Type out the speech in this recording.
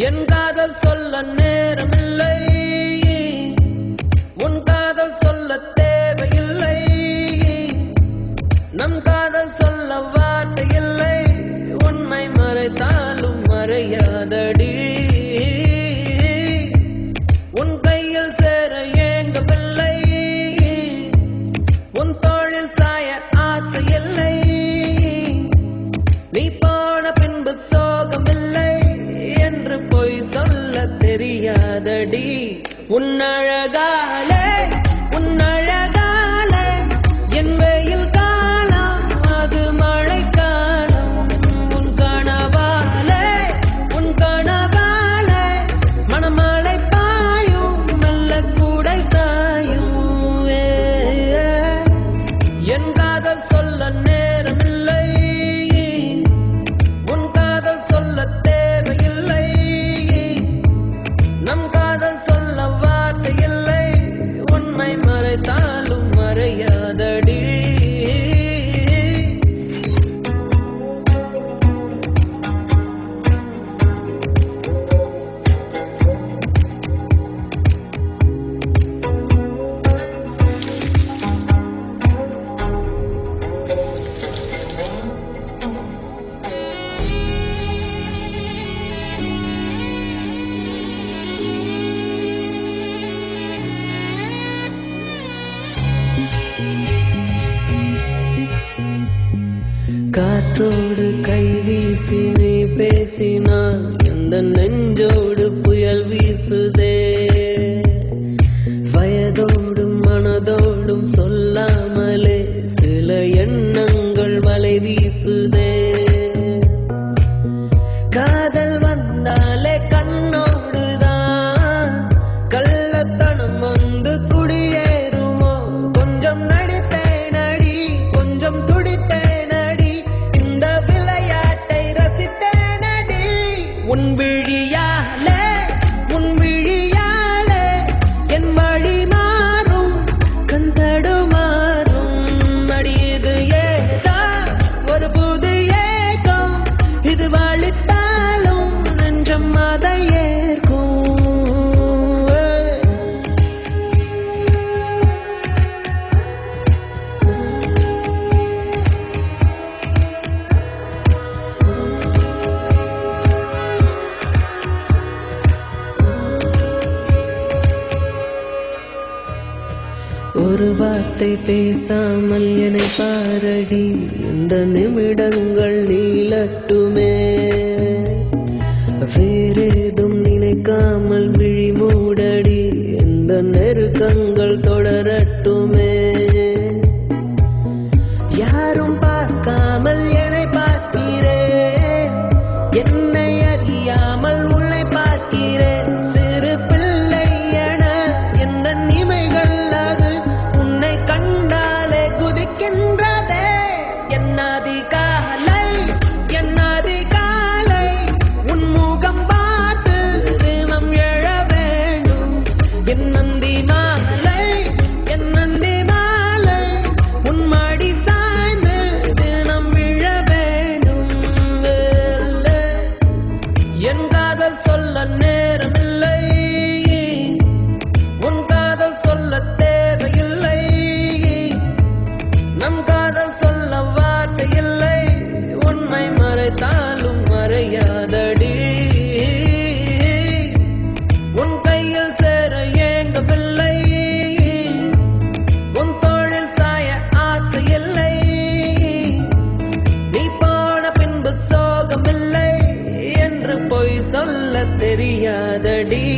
என் காதல் சொல்ல நேரமில்லை, உன் காதல் சொல்ல தேவையில்லை, நம் காதல் சொல்ல வார்த்தை இல்லை, உண்மை மறைத்தாலும் மறையாதடி. உன் கையில் சேர ஏங்கவில்லை, உன் தோளில் சாய ஆசை இல்லை, நீ போன பின்பு சோகமில்லை என்று பொய் சொல்ல தெரியாதடி. உன் அழகாலே என் வெயில் காலம் அது மழை காலம். உன் கனவாலே மணமழை பாயும் மெல்ல கூடை சாயும். என் காதல் சொல்ல நேரமில்லை, உன் காதல் சொல்ல தேவையில்லை, நம் காதல் சொல்ல வார்த்தை இல்லை, உண்மை மறைத்தாலும் மறையாதடி. காற்றோடு கை வீசி நீ பேசினால் எந்த நெஞ்சோடு புயல் வீசுதே. வயதோடும் மனதோடும் சொல்லாமலே சில எண்ணங்கள் வலை வீசுதே. காதல் வந்தாலே கண்ணோடுதான் கள்ளத்தனம் வந்து குடியேறுமோ. கொஞ்சம் நடித்தேன் அடி, கொஞ்சம் துடித்தேன், உன் விழியாலே என் வழி மாறும் கந்தடு மாறும். அடியது ஏதா ஒரு புது ஏகம், இது வழித்தாலும் நெஞ்சம் அதை ஏற்கும். ஒரு வார்த்தை பேசாமல் என்னை பாரடி, இந்த நிமிடங்கள் நீளட்டுமே. வேறேதும் நினைக்காமல் விழி மூடடி, இந்த நெருக்கங்கள் தொடரட்டுமே. யாரும் பார்க்காமல் என்னை பார்க்கிறேன், என்னை அறியாமல் உன்னை பார்க்கிறேன். சிறு பிள்ளை என எந்த நிமைகள் அது உன்னை கண்டாலே குதிக்கின்றதே. என்னாதி காலை உன் முகம் பார்த்து தினம் எழ வேண்டும். என் நந்தி மாலை உன் மடி சாய்ந்து தினம் விழ வேண்டும். என் காதல் சொல்ல நேரமில்லை, உன் காதல் சொல்ல தேவையில்லை, நம் காதல் சொல்ல வார்த்தை இல்லை, உண்மை மறைத்தாலும் மறையாதடி. உன் கையில் சேர ஏங்கவில்லை, உன் தோளில் சாய ஆசை இல்லை, நீ போன பின்பு சோகமில்லை என்று பொய் சொல்ல தெரியாதடி.